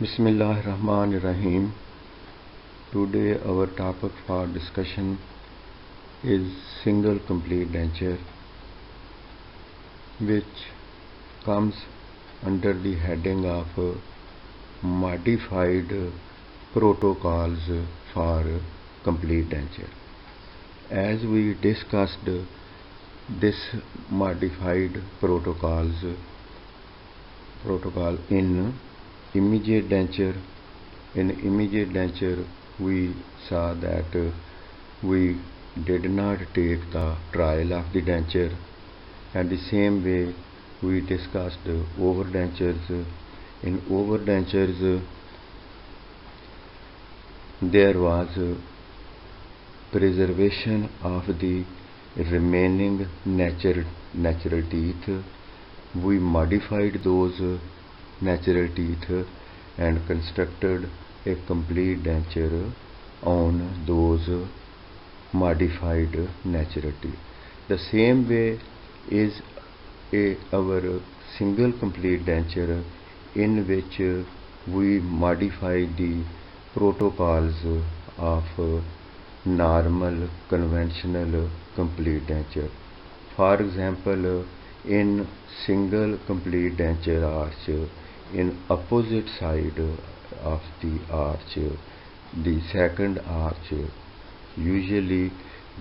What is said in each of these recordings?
Bismillahirrahmanirrahim. Today our topic for discussion is single complete denture, which comes under the heading of modified protocols for complete denture. As we discussed this modified protocol in immediate denture. In immediate denture, we saw that we did not take the trial of the denture, and the same way we discussed overdentures. In overdentures, there was preservation of the remaining natural teeth. We modified those natural teeth and constructed a complete denture on those modified natural teeth. The same way is our single complete denture, in which we modify the protocols of normal conventional complete denture. For example, in single complete denture arch, in opposite side of the arch, the second arch, usually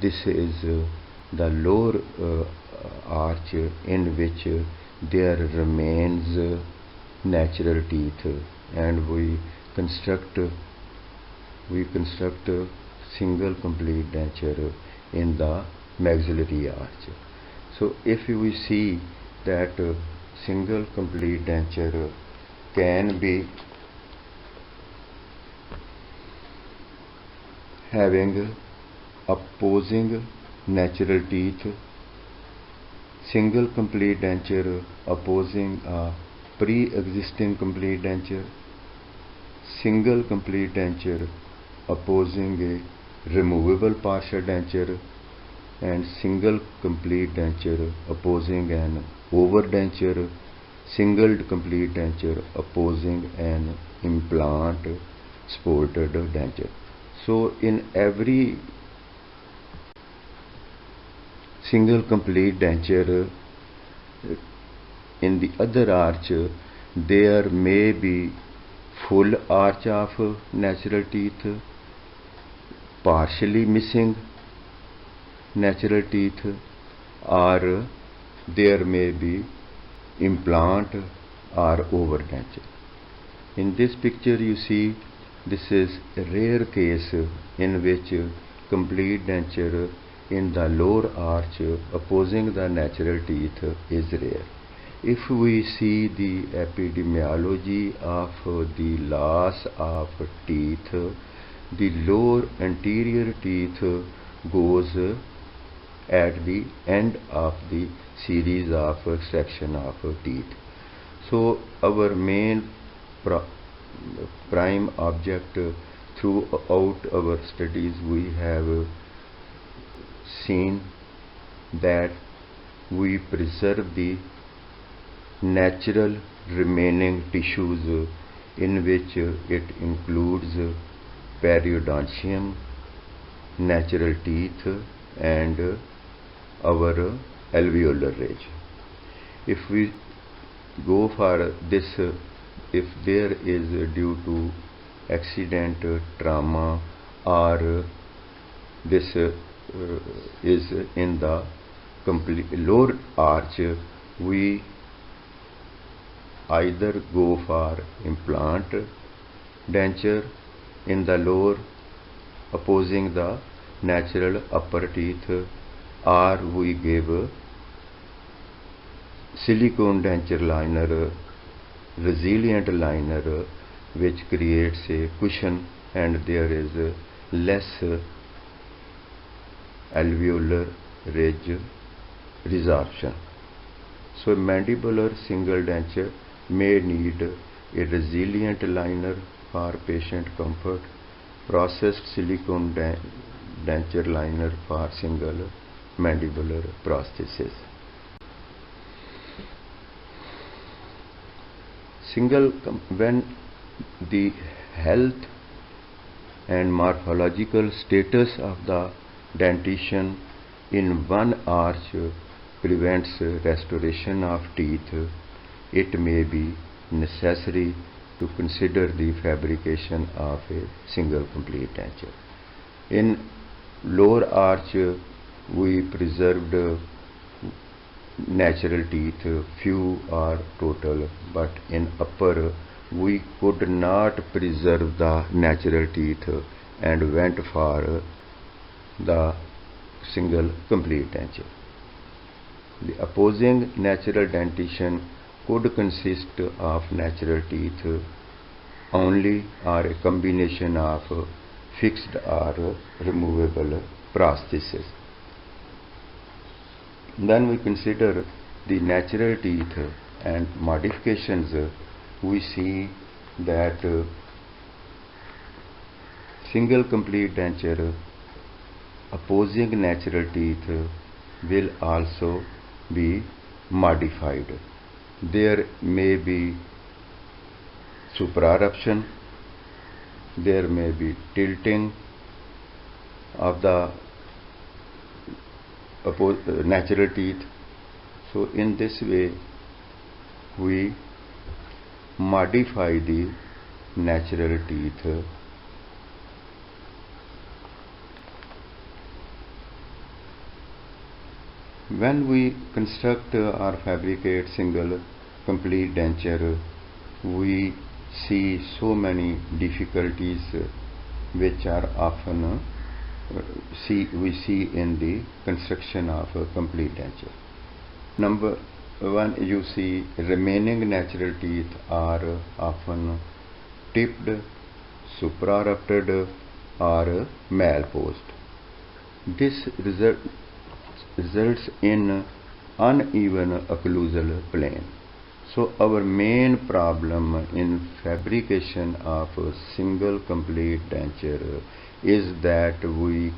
this is the lower arch, in which there remains natural teeth, and we construct single complete denture in the maxillary arch. So if we see that single complete denture can be having opposing natural teeth, single complete denture opposing a pre-existing complete denture, single complete denture opposing a removable partial denture, and single complete denture opposing an overdenture, single complete denture opposing an implant supported denture. So in every single complete denture, in the other arch there may be full arch of natural teeth, partially missing natural teeth, or there may be implant or overdenture. In this picture you see, this is a rare case in which complete denture in the lower arch opposing the natural teeth is rare. If we see the epidemiology of the loss of teeth, the lower anterior teeth goes at the end of the series of extraction of teeth. So our main prime object throughout our studies, we have seen that we preserve the natural remaining tissues, in which it includes periodontium, natural teeth, and our alveolar ridge. If we go for this, if there is due to accident, trauma, or this is in the complete lower arch, we either go for implant denture in the lower opposing the natural upper teeth, or we give silicone denture liner, resilient liner, which creates a cushion and there is less alveolar ridge resorption. So mandibular single denture may need a resilient liner for patient comfort, processed silicone denture liner for single mandibular prosthesis. When the health and morphological status of the dentition in one arch prevents restoration of teeth, it may be necessary to consider the fabrication of a single complete denture. In lower arch, we preserved natural teeth, few are total, but in upper we could not preserve the natural teeth and went for the single complete denture. The opposing natural dentition could consist of natural teeth only or a combination of fixed or removable prosthesis. Then we consider the natural teeth and modifications. We see that single complete denture opposing natural teeth will also be modified. There may be supraeruption, there may be tilting of the natural teeth. So in this way we modify the natural teeth. When we construct or fabricate single complete denture, we see so many difficulties which are often we see in the construction of a complete denture. Number one, you see remaining natural teeth are often tipped, supraerupted or malposed. This results in uneven occlusal plane. So our main problem in fabrication of a single complete denture is that we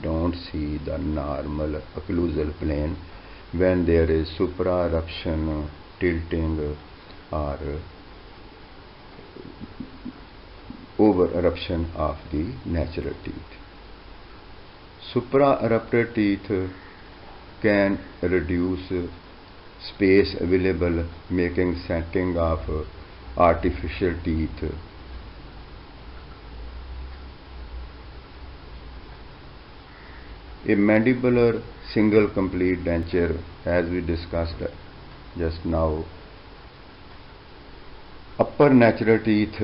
don't see the normal occlusal plane when there is supraeruption, tilting or overeruption of the natural teeth. Supraerupted teeth can reduce space available, making setting of artificial teeth a mandibular single complete denture, as we discussed just now. Upper natural teeth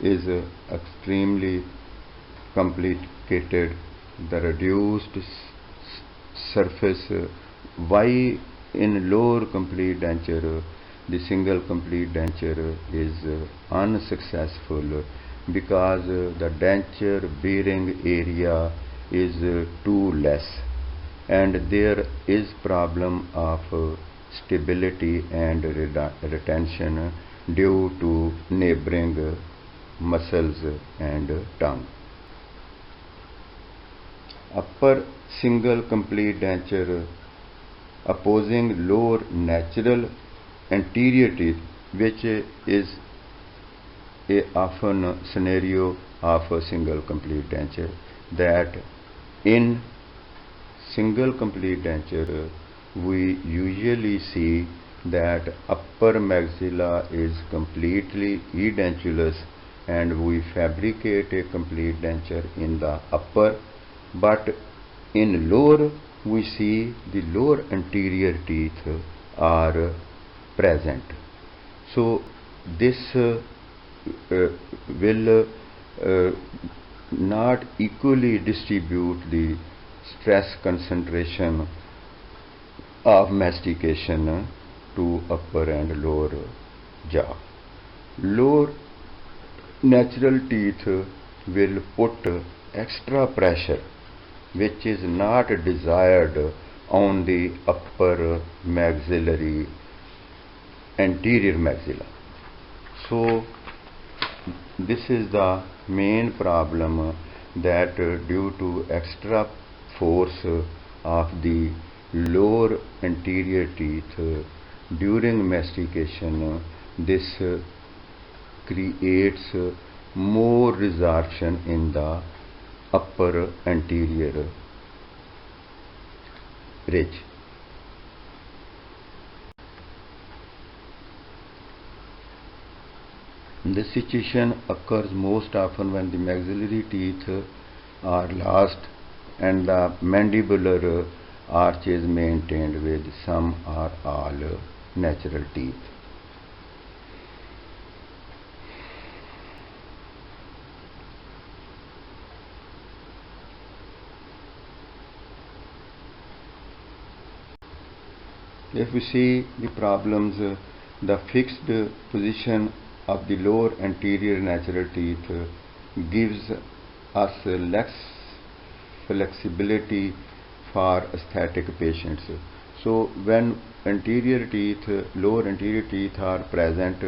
is extremely complicated. The reduced surface. Why in lower complete denture the single complete denture is unsuccessful? Because the denture bearing area is too less and there is problem of stability and retention due to neighboring muscles and tongue. Upper single complete denture opposing lower natural anterior teeth, which is a often scenario of a single complete denture, that in single complete denture we usually see that upper maxilla is completely edentulous and we fabricate a complete denture in the upper, but in lower we see the lower anterior teeth are present. So this will not equally distribute the stress concentration of mastication to upper and lower jaw. Lower natural teeth will put extra pressure which is not desired on the upper maxillary anterior maxilla. So this is the main problem, that due to extra force of the lower anterior teeth during mastication, this creates more resorption in the upper anterior ridge. This situation occurs most often when the maxillary teeth are lost and the mandibular arch is maintained with some or all natural teeth. If we see the problems, the fixed position of the lower anterior natural teeth gives us less flexibility for aesthetic patients. So when lower anterior teeth are present,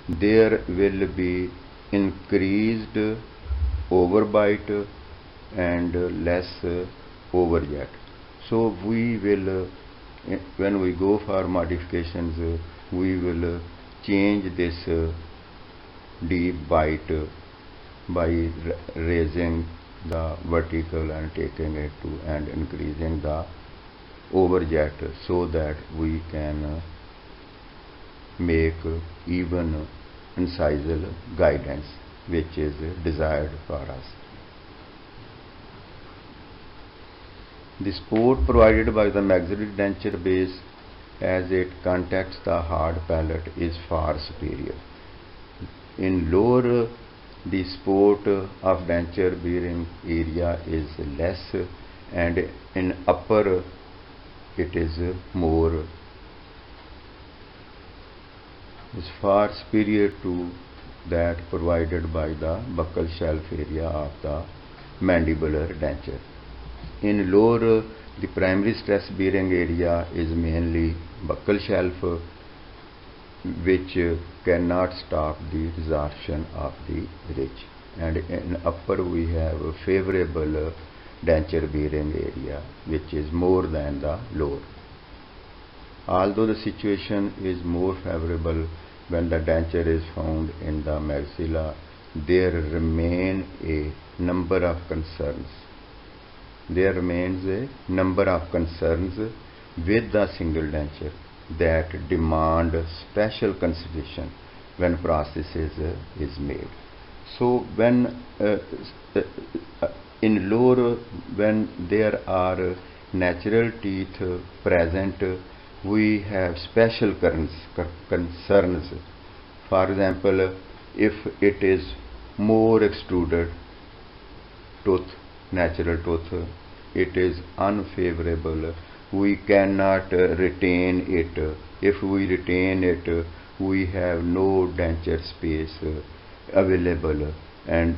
there will be increased overbite and less overjet. So we will, when we go for modifications, we will change this deep bite by raising the vertical and taking it to and increasing the overjet so that we can make even incisal guidance which is desired for us. The support provided by the maxillary denture base as it contacts the hard palate is far superior. In lower, the support of denture bearing area is less, and in upper it is more. Is far superior to that provided by the buccal shelf area of the mandibular denture. In lower, the primary stress bearing area is mainly buccal shelf, which cannot stop the resorption of the ridge, and in upper we have a favorable denture bearing area which is more than the lower. Although the situation is more favorable when the denture is found in the maxilla, there remain a number of concerns. There remains a number of concerns with the single denture that demand special consideration when prosthesis is made. So when in lower, when there are natural teeth present, we have special concerns. For example, if it is more extruded tooth, natural tooth, it is unfavorable. We cannot retain it. If we retain it, we have no denture space available, and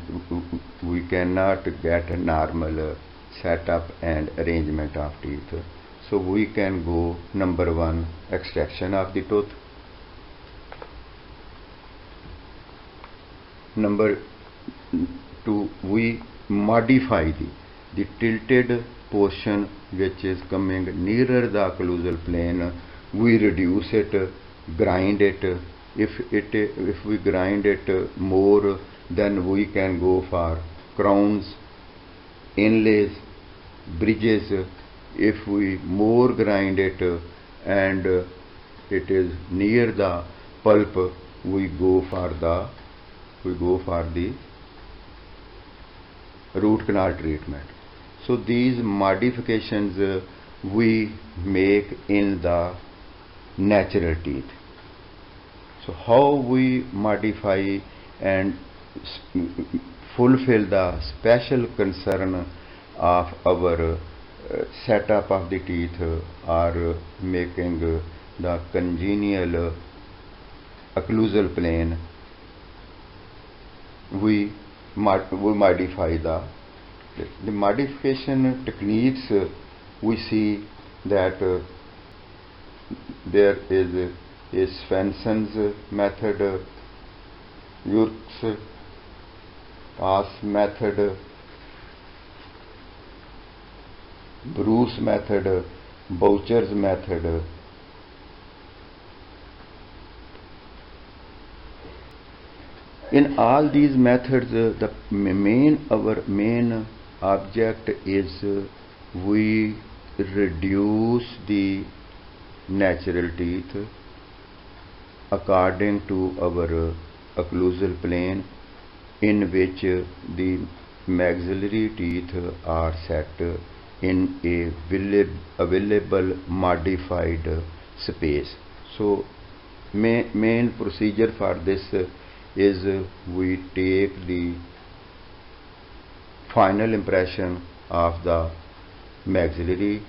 we cannot get a normal setup and arrangement of teeth. So we can go number one, extraction of the tooth. Number two, we modify the tilted portion which is coming nearer the occlusal plane. We reduce it, grind it. If we grind it more, then we can go for crowns, inlays, bridges. If we more grind it and it is near the pulp, we go for the root canal treatment. So these modifications we make in the natural teeth. So how we modify and fulfill the special concern of our setup of the teeth or making the congenial occlusal plane, we modify the modification techniques. We see that there is a Svensson's method, Yerkes Pass method, Bruce method, Boucher's method. In all these methods, our main object is we reduce the natural teeth according to our occlusal plane, in which the maxillary teeth are set in a available modified space. So main procedure for this is we take the final impression of the maxillary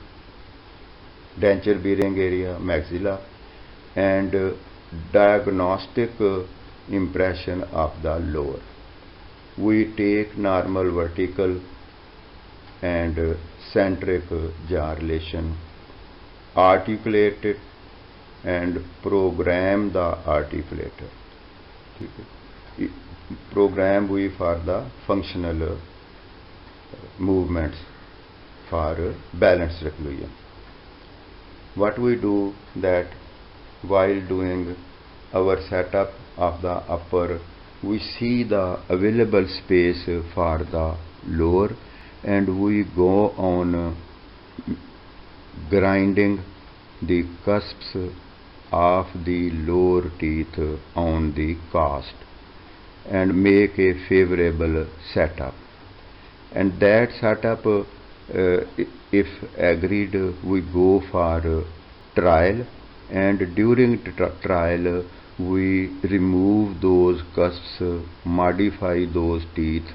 denture bearing area, maxilla, and diagnostic impression of the lower. We take normal vertical and centric jaw relation, articulate it, and program the articulator. Program we for the functional movements for balanced occlusion. What we do that while doing our setup of the upper, we see the available space for the lower, and we go on grinding the cusps of the lower teeth on the cast and make a favorable setup. And that setup, if agreed, we go for trial, and during trial we remove those cusps, modify those teeth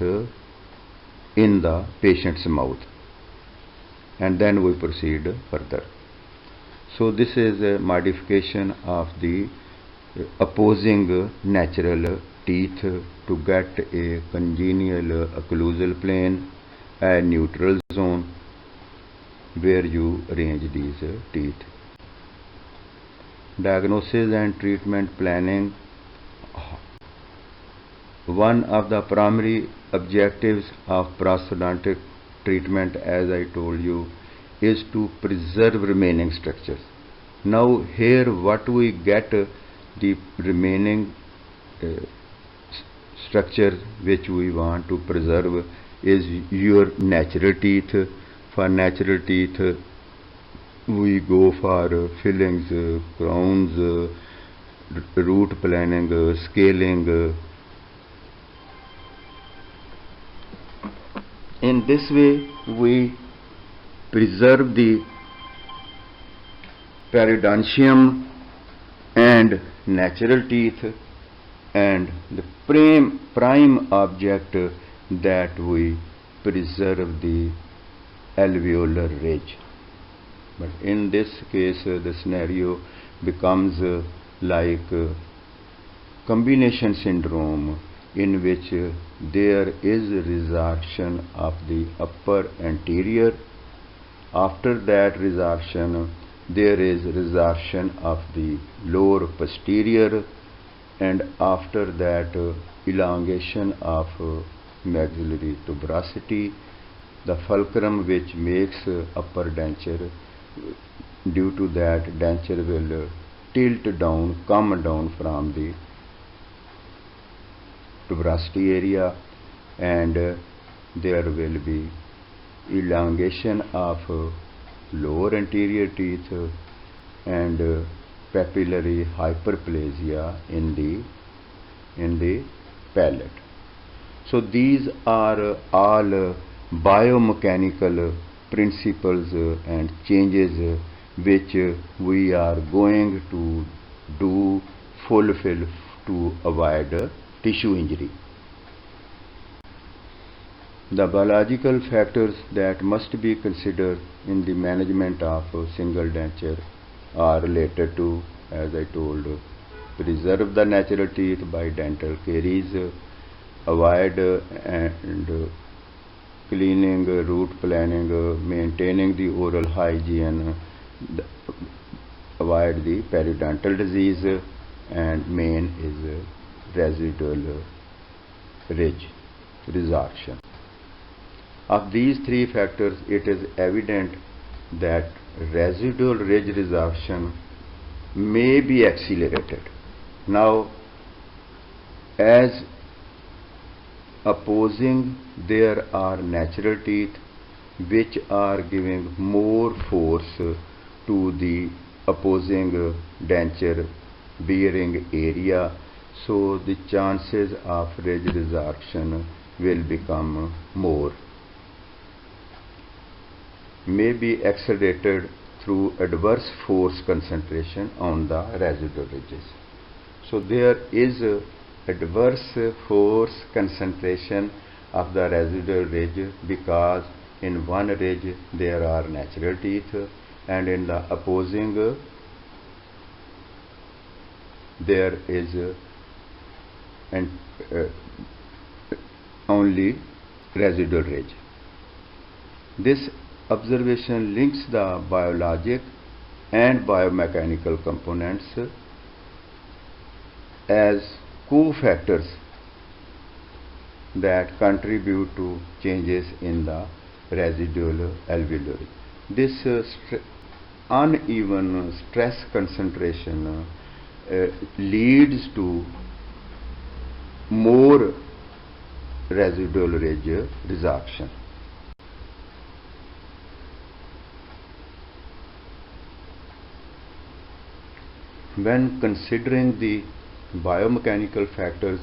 in the patient's mouth, and then we proceed further. So this is a modification of the opposing natural teeth to get a congenial occlusal plane, a neutral zone where you arrange these teeth. Diagnosis and treatment planning. One of the primary objectives of prosthodontic treatment, as I told you, is to preserve remaining structures. Now here what we get, the remaining structure which we want to preserve is your natural teeth. For natural teeth we go for fillings, crowns, root planning, scaling. In this way we preserve the periodontium and natural teeth, and the prime object that we preserve the alveolar ridge. But in this case the scenario becomes like combination syndrome, in which there is resorption of the upper anterior. After that resorption there is resorption of the lower posterior, and after that elongation of maxillary tuberosity, the fulcrum which makes upper denture. Due to that, denture will tilt down, come down from the tuberosity area, and there will be elongation of lower anterior teeth and papillary hyperplasia in the palate. So these are all biomechanical principles and changes which we are going to fulfill to avoid tissue injury. The biological factors that must be considered in the management of single denture are related to, as I told, preserve the natural teeth by dental caries, avoid and cleaning, root planning, maintaining the oral hygiene, avoid the periodontal disease, and main is residual ridge resorption. Of these three factors, it is evident that residual ridge resorption may be accelerated. Now, as opposing there are natural teeth which are giving more force to the opposing denture bearing area, so the chances of ridge resorption will become more, may be accelerated through adverse force concentration on the residual ridges. So there is a adverse force concentration of the residual ridge, because in one ridge there are natural teeth and in the opposing there is only residual ridge. This observation links the biologic and biomechanical components as cofactors that contribute to changes in the residual alveoli. This uneven stress concentration leads to more residual ridge resorption. When considering the biomechanical factors,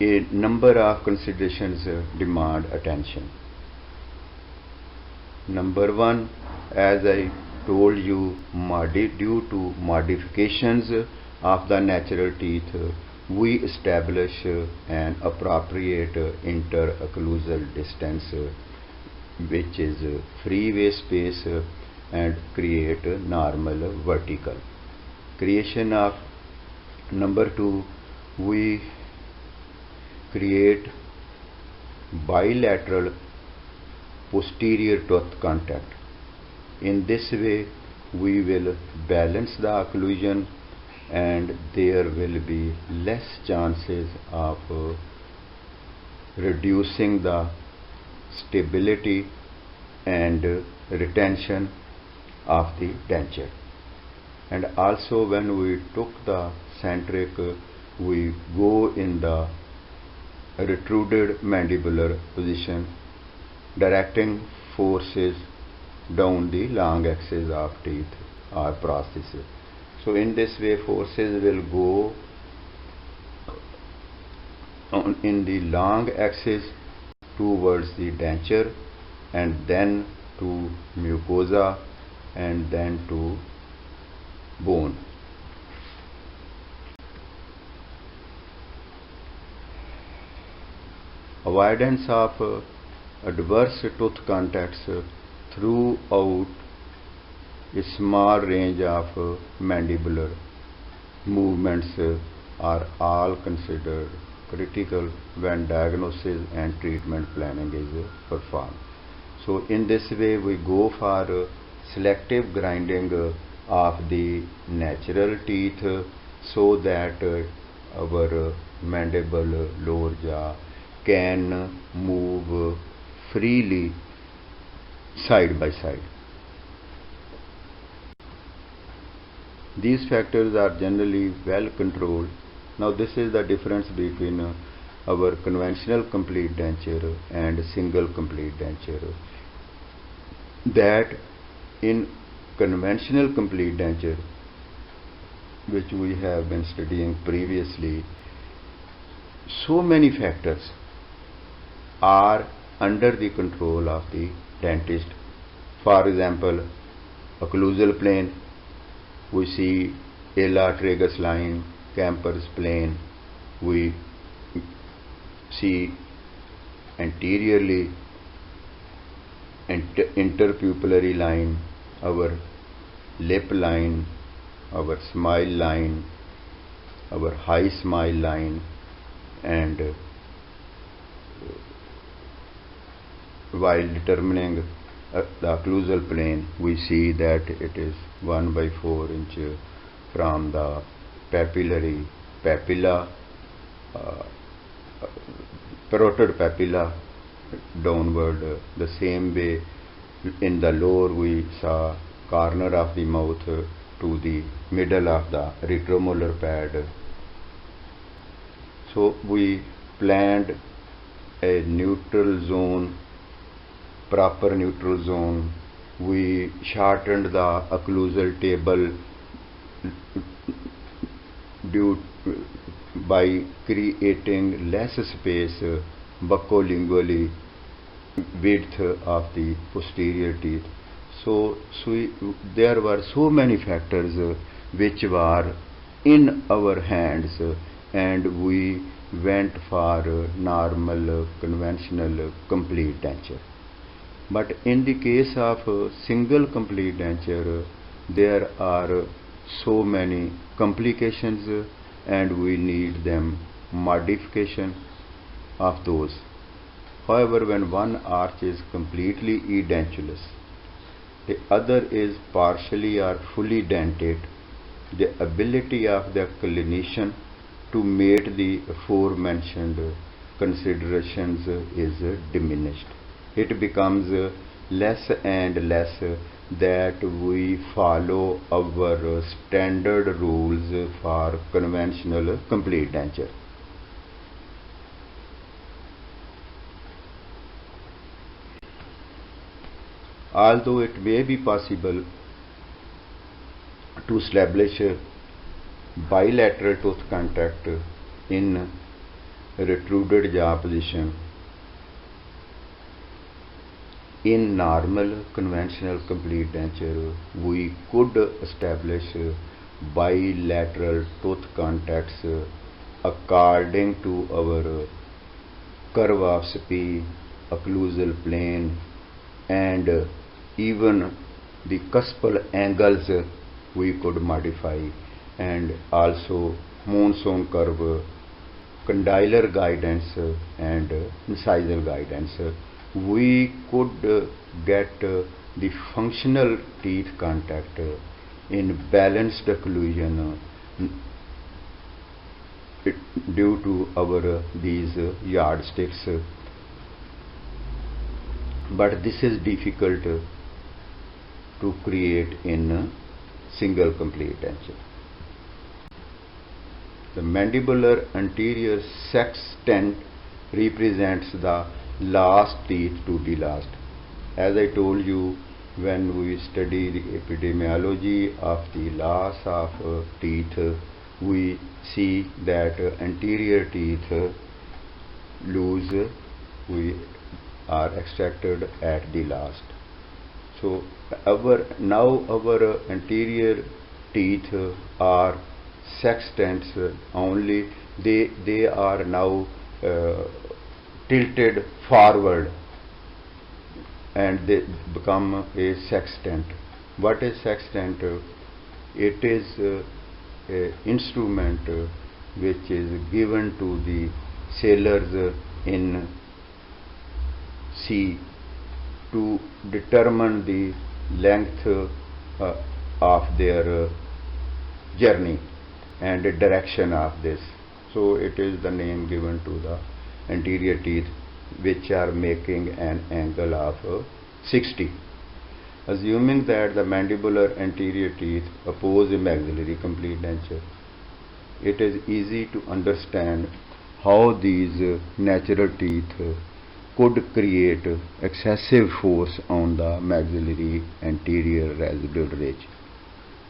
a number of considerations demand attention. Number one, as I told you, due to modifications of the natural teeth, we establish an appropriate interocclusal distance, which is freeway space, and create normal vertical. Creation of number two, we create bilateral posterior tooth contact. In this way, we will balance the occlusion and there will be less chances of reducing the stability and retention of the denture. And also when we took the centric, we go in the retruded mandibular position, directing forces down the long axis of teeth or prosthesis. So in this way, forces will go in the long axis towards the denture and then to mucosa and then to bone. Avoidance of adverse tooth contacts throughout a small range of mandibular movements are all considered critical when diagnosis and treatment planning is performed. So in this way we go for selective grinding of the natural teeth so that our mandible lower jaw can move freely side by side. These factors are generally well controlled. Now this is the difference between our conventional complete denture and single complete denture. That in conventional complete denture, which we have been studying previously, so many factors are under the control of the dentist. For example, occlusal plane, we see ala tragus line, Camper's plane, we see anteriorly interpupillary line, our lip line, our smile line, our high smile line, and while determining the occlusal plane, we see that it is 1/4 inch from the papillary papilla, parotid papilla downward. The same way in the lower we saw corner of the mouth to the middle of the retromolar pad. So we planned a neutral zone, proper neutral zone. We shortened the occlusal table due by creating less space buccolingually width of the posterior teeth. So there were so many factors which were in our hands, and we went for normal, conventional, complete denture. But in the case of single complete denture, there are so many complications, and we need them modification of those. However, when one arch is completely edentulous, the other is partially or fully dentate, the ability of the clinician to meet the aforementioned considerations is diminished. It becomes less and less that we follow our standard rules for conventional complete denture. Although it may be possible to establish bilateral tooth contact in retruded jaw position, in normal conventional complete denture, we could establish bilateral tooth contacts according to our curve of Spee, occlusal plane, and even the cuspal angles we could modify, and also monsoon curve, condylar guidance, and incisal guidance. We could get the functional teeth contact in balanced occlusion due to our these yardsticks. But this is difficult to create in single complete denture. The mandibular anterior sextant represents the last teeth to be lost. As I told you, when we study the epidemiology of the loss of teeth, we see that anterior teeth lose, we are extracted at the last. So our anterior teeth are sextants only. They are now tilted forward, and they become a sextant. What is sextant? It is an instrument which is given to the sailors in sea to determine the length of their journey and the direction of this. So it is the name given to the anterior teeth, which are making an angle of 60. Assuming that the mandibular anterior teeth oppose a maxillary complete denture, it is easy to understand how these natural teeth could create excessive force on the maxillary anterior residual ridge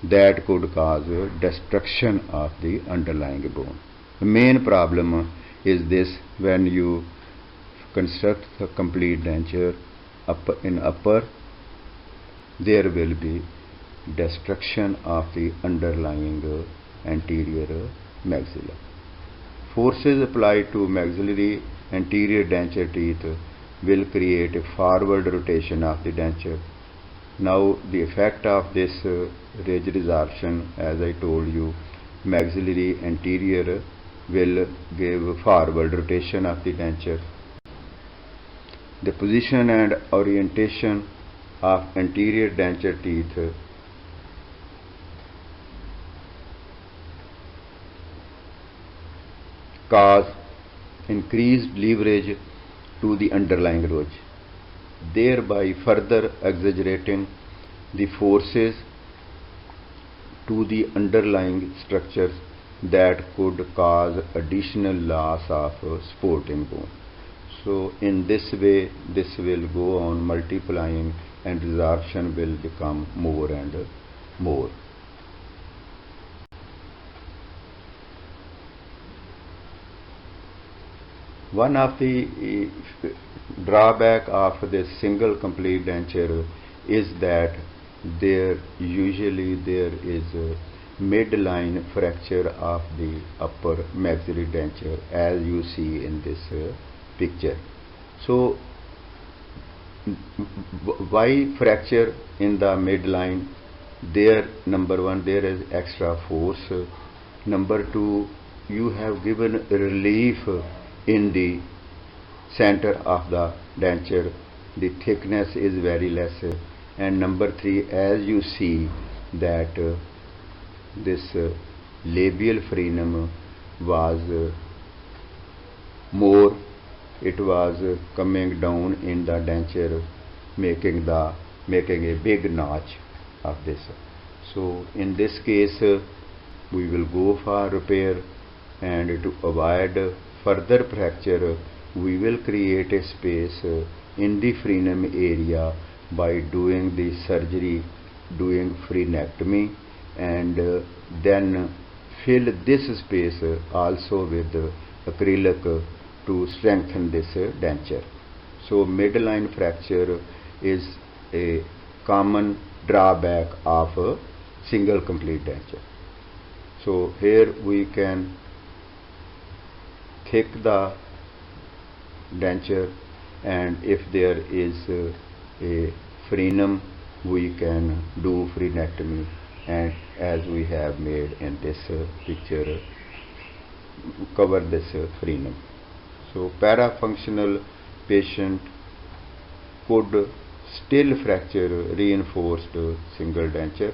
that could cause destruction of the underlying bone. The main problem is this: when you construct the complete denture in upper, there will be destruction of the underlying anterior maxilla. Forces applied to maxillary anterior denture teeth will create a forward rotation of the denture. Now the effect of this ridge resorption, as I told you, maxillary anterior will give forward rotation of the denture. The position and orientation of anterior denture teeth cause increased leverage to the underlying ridge, thereby further exaggerating the forces to the underlying structures that could cause additional loss of supporting bone. So in this way, this will go on multiplying and resorption will become more and more. One of the drawback of this single complete denture is that there is a midline fracture of the upper maxillary denture, as you see in this picture. So why fracture in the midline? There, number one, there is extra force. Number two, you have given relief in the center of the denture. The thickness is very less. And number three, as you see that this labial frenum was more, it was coming down in the denture, making a big notch of this. So in this case, we will go for repair, and to avoid further fracture, we will create a space in the frenum area by doing the surgery, doing frenectomy, and then fill this space also with acrylic to strengthen this denture. So midline fracture is a common drawback of a single complete denture. So here we can thick the denture, and if there is a frenum, we can do frenectomy, and as we have made in this picture, cover this frenum. So parafunctional patient could still fracture reinforced single denture.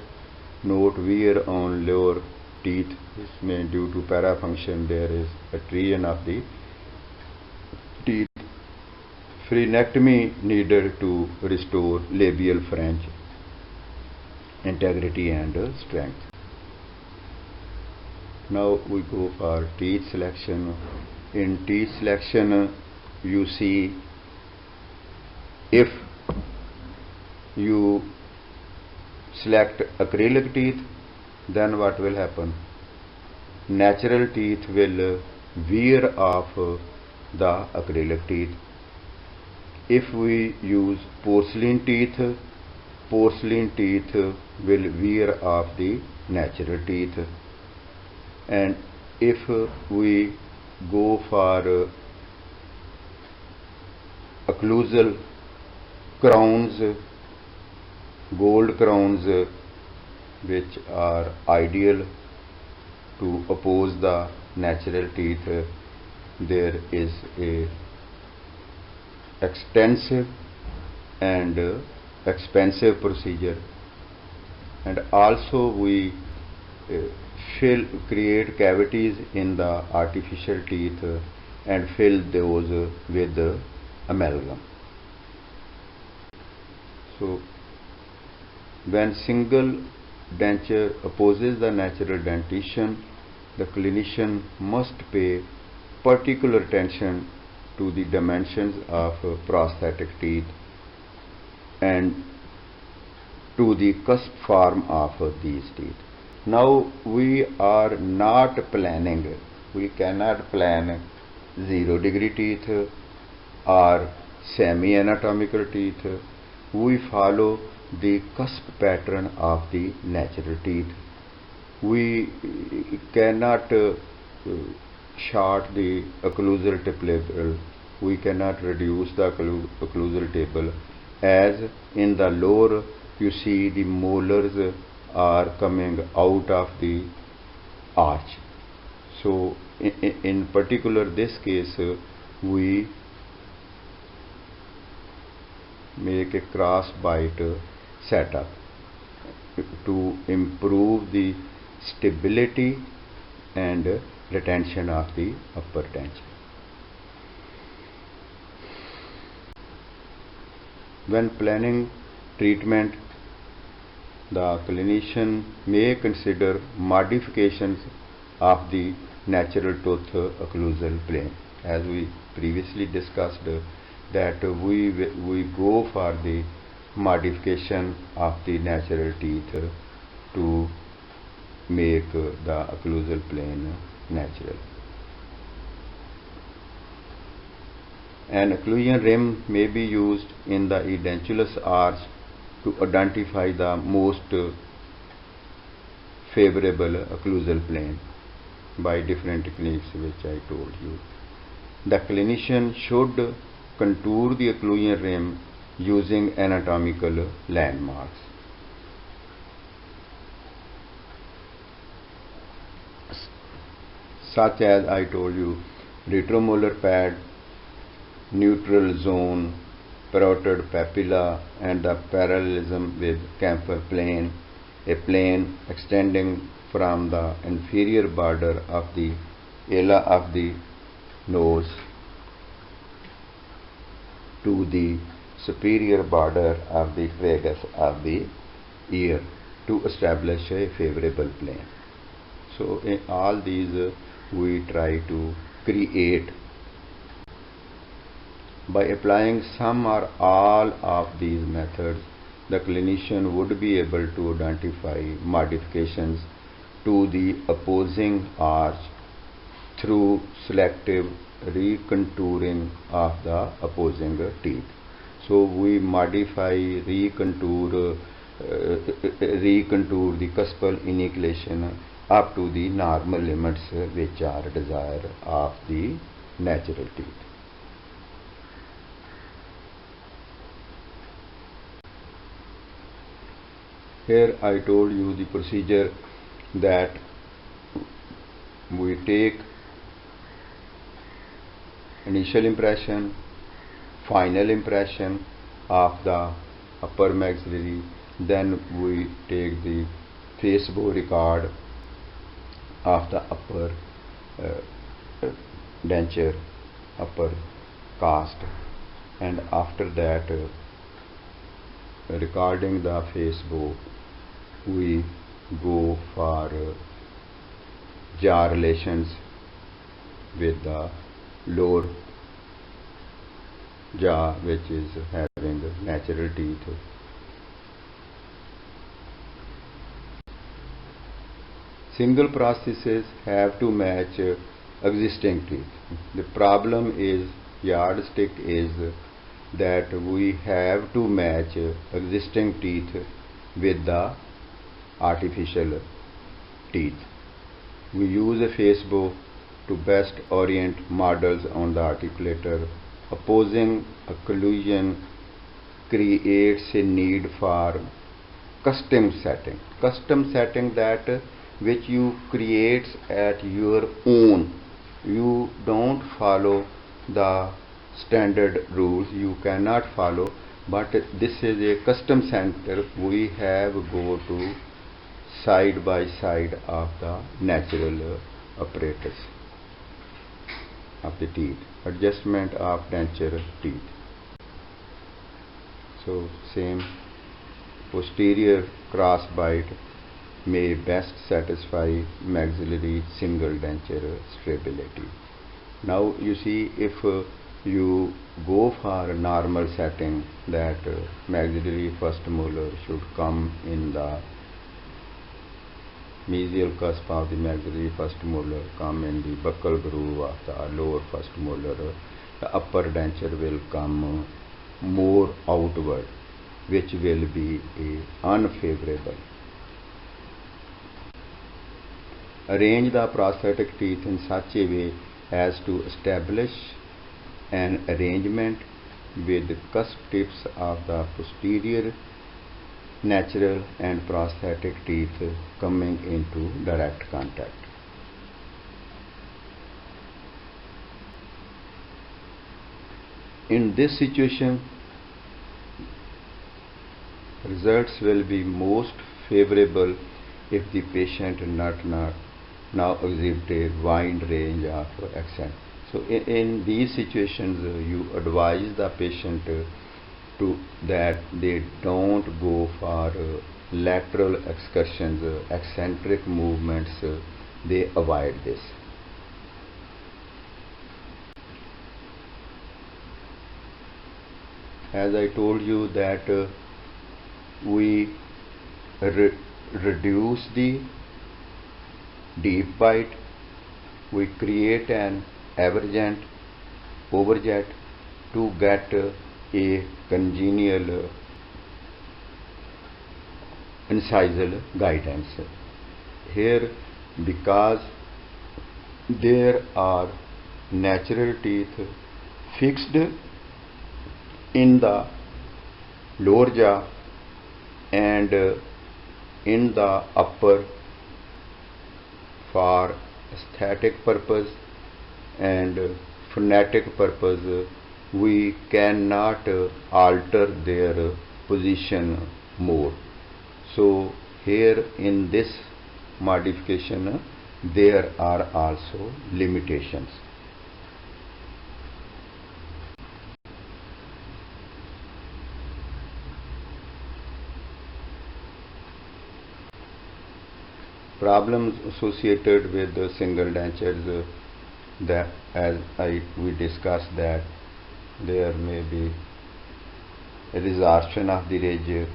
Note wear on lower teeth is made due to parafunction. There is adhesion of the teeth. Frenectomy needed to restore labial fringe integrity and strength. Now we go for teeth selection. In teeth selection, you see, if you select acrylic teeth, then what will happen? Natural teeth will wear off the acrylic teeth. If we use porcelain teeth will wear off the natural teeth. And if we go for occlusal crowns, gold crowns, which are ideal to oppose the natural teeth, there is a extensive and expensive procedure, and also we create cavities in the artificial teeth and fill those with amalgam. So when single denture opposes the natural dentition, the clinician must pay particular attention to the dimensions of prosthetic teeth and to the cusp form of these teeth. Now we are not planning, we cannot plan 0-degree teeth or semi-anatomical teeth. We follow the cusp pattern of the natural teeth. We cannot short the occlusal tip label, we cannot reduce the occlusal table, as in the lower you see the molars are coming out of the arch. So in particular this case, we make a cross bite setup to improve the stability and retention of the upper denture. When planning treatment, the clinician may consider modifications of the natural tooth occlusal plane. As we previously discussed, that we go for the modification of the natural teeth to make the occlusal plane natural. An occlusion rim may be used in the edentulous arch to identify the most favorable occlusal plane by different techniques which I told you. The clinician should contour the occlusion rim using anatomical landmarks. Such as I told you, retromolar pad, neutral zone, parotid papilla, and the parallelism with camphor plane, a plane extending from the inferior border of the ala of the nose to the superior border of the tragus of the ear to establish a favorable plane. So in all these we try to create by applying some or all of these methods. The clinician would be able to identify modifications to the opposing arch through selective recontouring of the opposing teeth. So we modify, recontour the cuspal enucleation up to the normal limits which are desired of the natural teeth. Here I told you the procedure that we take initial impression, final impression of the upper maxillary, then we take the face bow record of the upper denture, upper cast, and after that recording the face bow, we go for jaw relations with the lower jaw which is having natural teeth. Single prostheses have to match existing teeth. The problem is, yardstick is that we have to match existing teeth with the artificial teeth. We use a face bow to best orient models on the articulator. Opposing occlusion creates a need for custom setting. Custom setting that which you create at your own. You don't follow the standard rules, you cannot follow, but this is a custom center. We have go to side by side of the natural apparatus of the teeth, adjustment of denture teeth. So same posterior cross bite may best satisfy maxillary single denture stability. Now you see, if you go for a normal setting, that maxillary first molar should come in the mesial cusp of the maxillary first molar, come in the buccal groove of the lower first molar. The upper denture will come more outward, which will be unfavorable. Arrange the prosthetic teeth in such a way as to establish an arrangement with the cusp tips of the posterior natural and prosthetic teeth coming into direct contact. In this situation, results will be most favorable if the patient now exhibit a wide range of accent. So in these situations, you advise the patient that they don't go for lateral excursions, eccentric movements they avoid this. As I told you that we reduce the deep bite, we create an overjet to get a congenial incisal guidance. Here, because there are natural teeth fixed in the lower jaw and in the upper for aesthetic purpose and phonetic purpose, we cannot alter their position more. So here in this modification there are also limitations. Problems associated with the single dentures, that as we discussed, that there may be resorption of the ridge,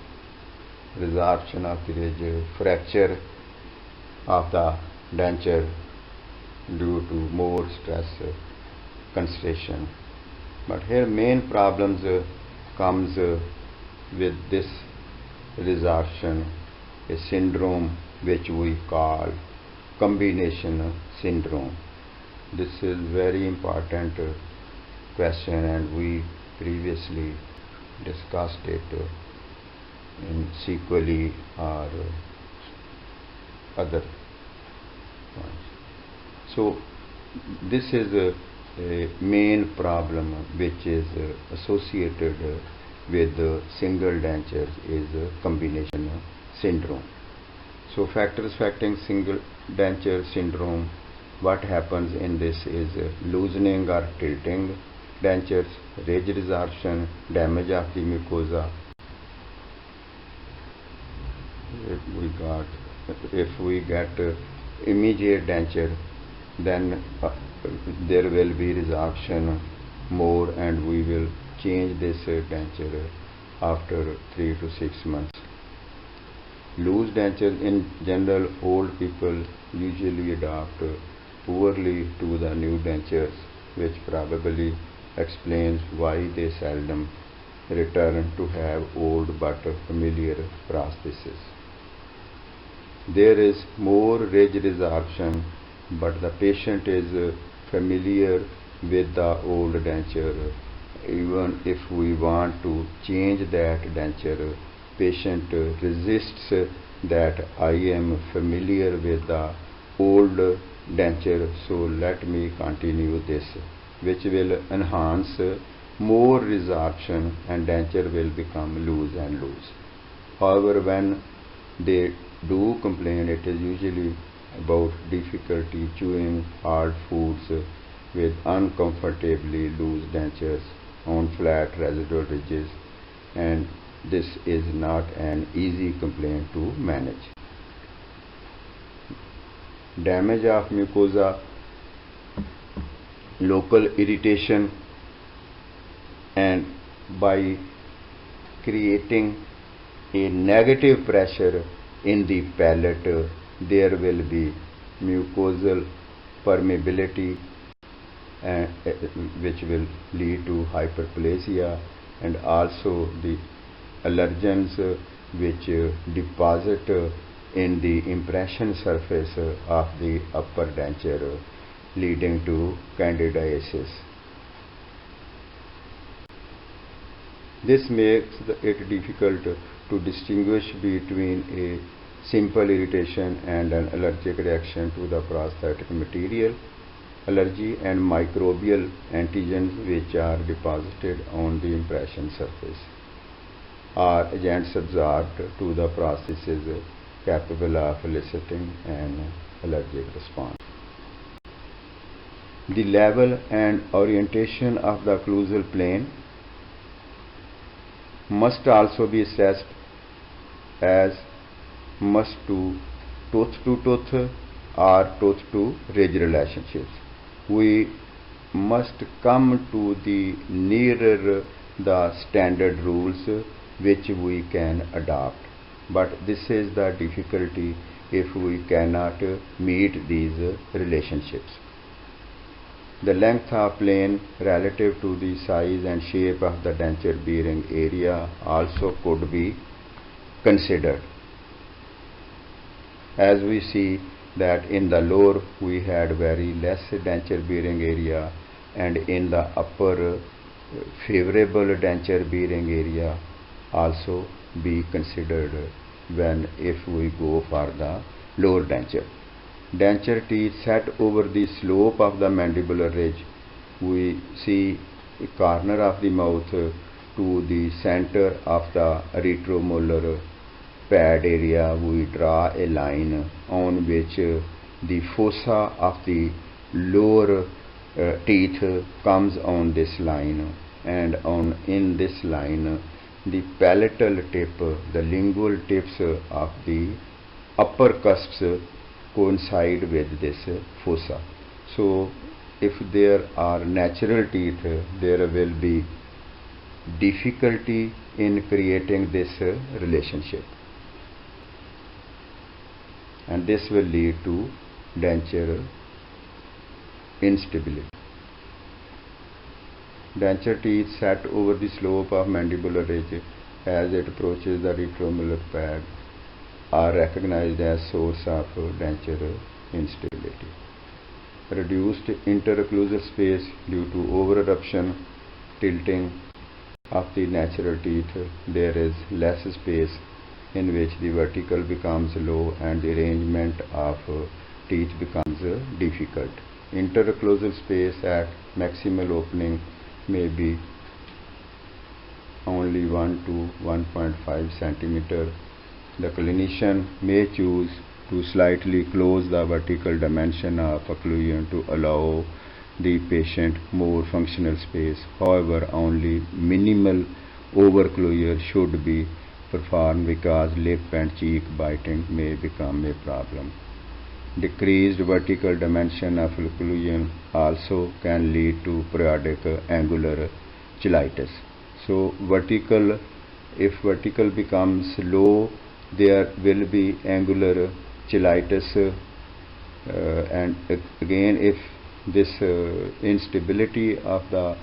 fracture of the denture due to more stress concentration. But here main problems comes with this resorption, a syndrome which we call combination syndrome. This is very important question and we previously discussed it in sequelae or other points. So this is a main problem which is associated with single dentures is combination syndrome. So factors affecting single denture syndrome, what happens in this is loosening or tilting dentures, ridge resorption, damage of the mucosa. If we get immediate denture, then there will be resorption more and we will change this denture after 3 to 6 months. Loose dentures, in general, old people usually adapt poorly to the new dentures, which probably explains why they seldom return to have old but familiar prosthesis. There is more ridge resorption, but the patient is familiar with the old denture. Even if we want to change that denture, patient resists that I am familiar with the old denture, so let me continue this, which will enhance more resorption and denture will become loose and loose. However, when they do complain, it is usually about difficulty chewing hard foods with uncomfortably loose dentures on flat residual ridges, and this is not an easy complaint to manage. Damage of mucosa, local irritation, and by creating a negative pressure in the palate, there will be mucosal permeability, which will lead to hyperplasia, and also the allergens which deposit in the impression surface of the upper denture, leading to candidiasis. This makes it difficult to distinguish between a simple irritation and an allergic reaction to the prosthetic material. Allergy and microbial antigens which are deposited on the impression surface are agents absorbed to the prosthesis capable of eliciting an allergic response. The level and orientation of the occlusal plane must also be assessed, as must to tooth or tooth to ridge relationships. We must come to the nearer the standard rules which we can adopt. But this is the difficulty if we cannot meet these relationships. The length of plane relative to the size and shape of the denture bearing area also could be considered. As we see that in the lower we had very less denture bearing area, and in the upper favorable denture bearing area also be considered when if we go for the lower denture. Denture teeth set over the slope of the mandibular ridge. We see a corner of the mouth to the center of the retromolar pad area. We draw a line on which the fossa of the lower teeth comes on this line, and in this line the palatal tip, the lingual tips of the upper cusps coincide with this fossa. So if there are natural teeth, there will be difficulty in creating this relationship, and this will lead to denture instability. Denture teeth set over the slope of mandibular ridge as it approaches the retromolar pad are recognized as source of denture instability. Reduced interocclusal space due to over-eruption, tilting of the natural teeth. There is less space in which the vertical becomes low and the arrangement of teeth becomes difficult. Interocclusal space at maximal opening may be only 1 to 1.5 centimeter. The clinician may choose to slightly close the vertical dimension of occlusion to allow the patient more functional space. However, only minimal overclosure should be performed because lip and cheek biting may become a problem. Decreased vertical dimension of occlusion also can lead to periodic angular cheilitis. So if vertical becomes low, there will be angular cheilitis, and again if this instability of the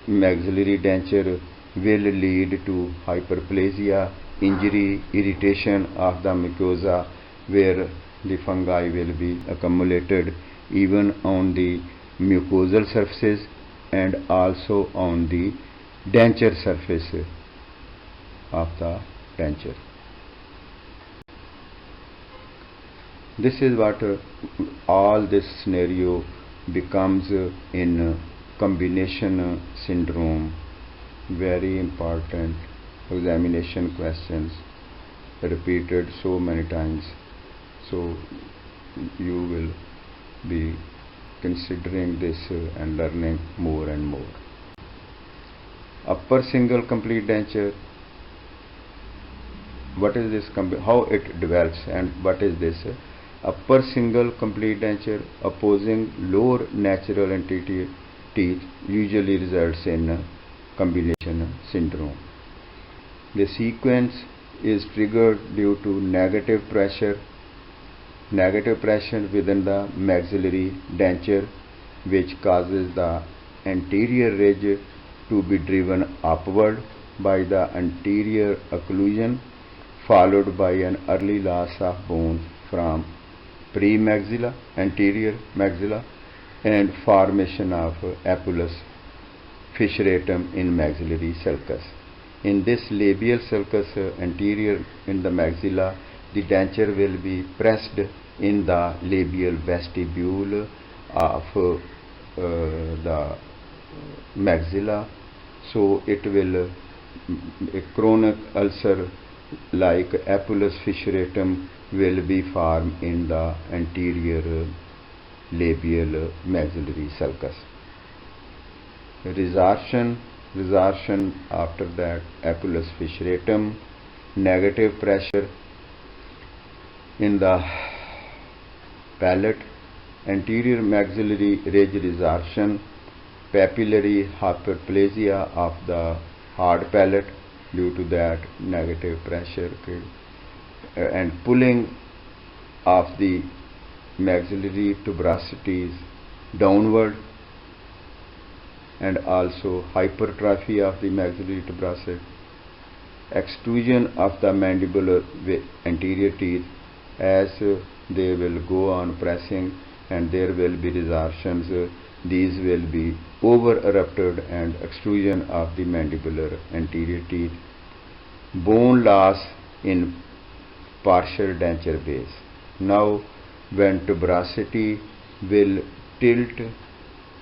maxillary denture will lead to hyperplasia, injury, irritation of the mucosa, where the fungi will be accumulated even on the mucosal surfaces and also on the denture surface of the denture. This is what all this scenario becomes in combination syndrome. Very important examination questions repeated so many times. So you will be considering this and learning more and more. Upper single complete denture. What is this? How it develops and what is this? Upper single complete denture opposing lower natural anterior teeth usually results in combination syndrome. The sequence is triggered due to negative pressure within the maxillary denture, which causes the anterior ridge to be driven upward by the anterior occlusion, followed by an early loss of bone from premaxilla, anterior maxilla, and formation of apulus fissuratum in maxillary sulcus. In this labial sulcus anterior in the maxilla, the denture will be pressed in the labial vestibule of the maxilla, so it will a chronic ulcer like apulus fissuratum will be formed in the anterior labial maxillary sulcus. Resorption after that apulus fissuratum, negative pressure in the palate, anterior maxillary ridge resorption, papillary hyperplasia of the hard palate due to that negative pressure, okay, and pulling of the maxillary tuberosities downward, and also hypertrophy of the maxillary tuberosity, extrusion of the mandibular anterior teeth as they will go on pressing and there will be resorptions. These will be over erupted and extrusion of the mandibular anterior teeth. Bone loss in partial denture base. Now when tuberosity will tilt,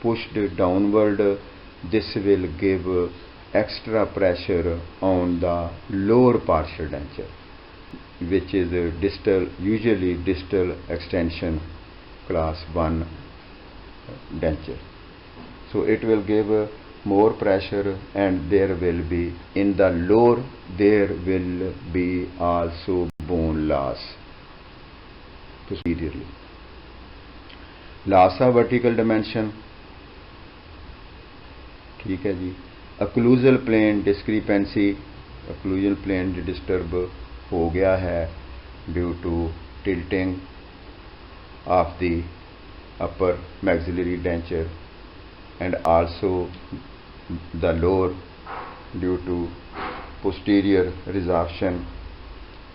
pushed downward, this will give extra pressure on the lower partial denture, which is usually distal extension class 1 denture. So it will give more pressure, and there will be in the lower there will be also bone loss posteriorly. Loss of vertical dimension, ठीक है जी. Occlusal plane discrepancy, occlusal plane disturb हो गया है due to tilting of the upper maxillary denture, and also the lower due to posterior resorption,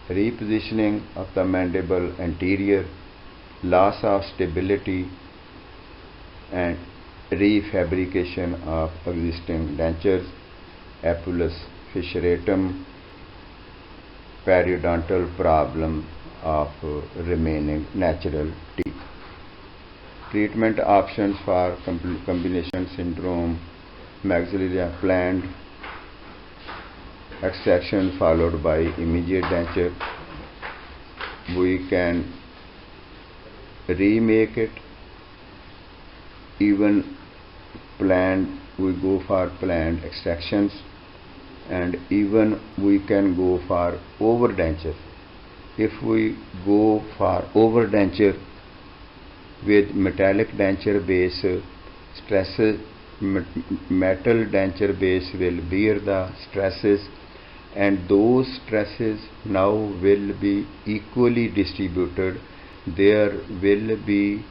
repositioning of the mandible anterior, loss of stability, and refabrication of existing dentures, epulis fissuratum, periodontal problem of remaining natural teeth. Treatment options for combination syndrome, maxillary planned extraction followed by immediate denture. We can remake it, even planned, we go for planned extractions, and even we can go for overdenture. If we go for overdenture with metallic denture base, stresses, metal denture base will bear the stresses, and those stresses now will be equally distributed. There will be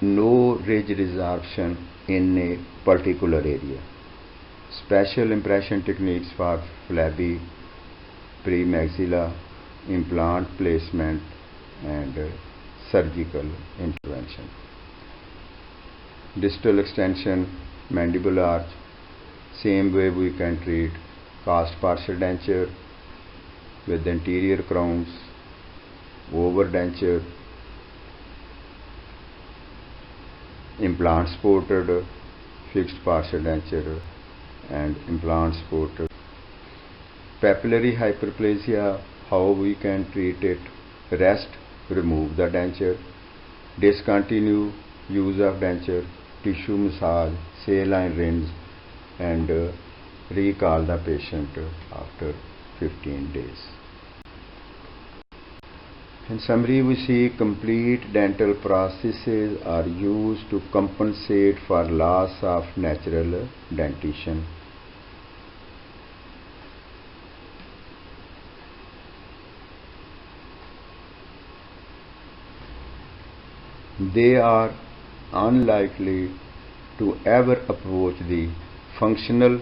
no ridge resorption in a particular area. Special impression techniques for flabby premaxilla, implant placement, and surgical intervention. Distal extension, mandibular arch, same way we can treat cast partial denture with anterior crowns, overdenture, implant supported fixed partial denture, and implant supported. Papillary hyperplasia, how we can treat it? Rest, remove the denture, discontinue use of denture, tissue massage, saline rinse, and recall the patient after 15 days. In summary, we see complete dental prostheses are used to compensate for loss of natural dentition. They are unlikely to ever approach the functional,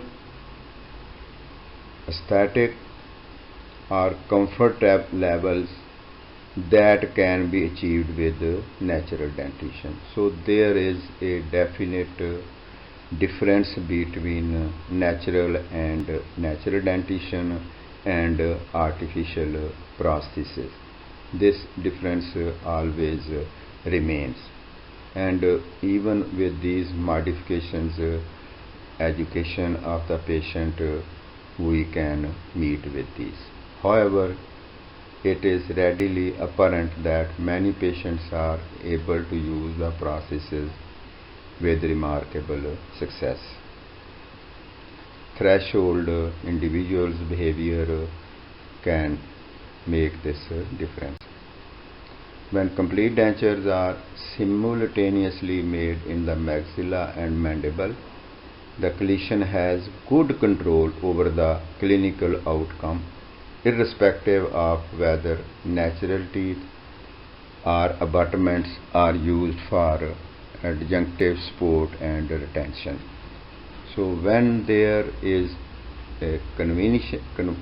aesthetic, or comfort levels that can be achieved with natural dentition. So there is a definite difference between natural dentition and artificial prosthesis. This difference always remains, and even with these modifications, education of the patient, we can meet with these. However, it is readily apparent that many patients are able to use the prosthesis with remarkable success. Threshold individual's behavior can make this difference. When complete dentures are simultaneously made in the maxilla and mandible, the clinician has good control over the clinical outcome, irrespective of whether natural teeth or abutments are used for adjunctive support and retention. So when there is a conventional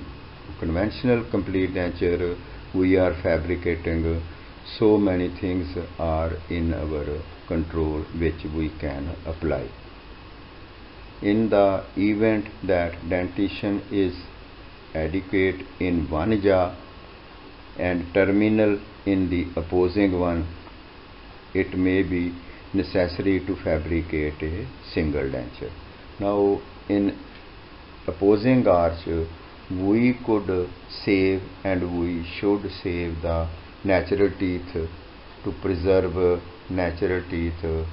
complete denture, we are fabricating so many things are in our control which we can apply. In the event that dentition is adequate in one jaw and terminal in the opposing one, it may be necessary to fabricate a single denture. Now, in opposing arch, we could save and we should save the natural teeth to preserve natural teeth,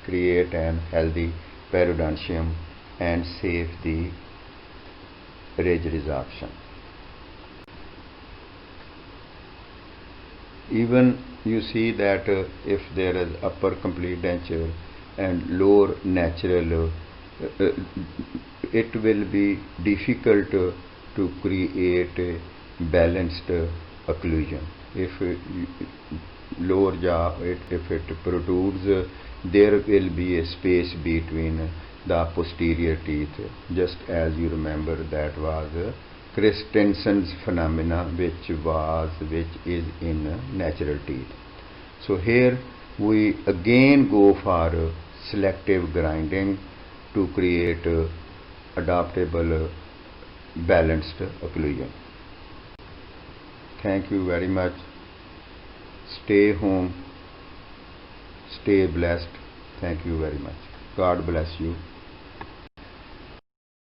create an healthy periodontium and save the ridge resorption. Even you see that if there is upper complete denture and lower natural, it will be difficult to create a balanced occlusion. If lower jaw, if it protrudes, there will be a space between the posterior teeth, just as you remember that was Christensen's phenomena, which is in natural teeth. So here we again go for selective grinding to create adaptable balanced occlusion. Thank you very much. Stay home. Stay blessed. Thank you very much. God bless you.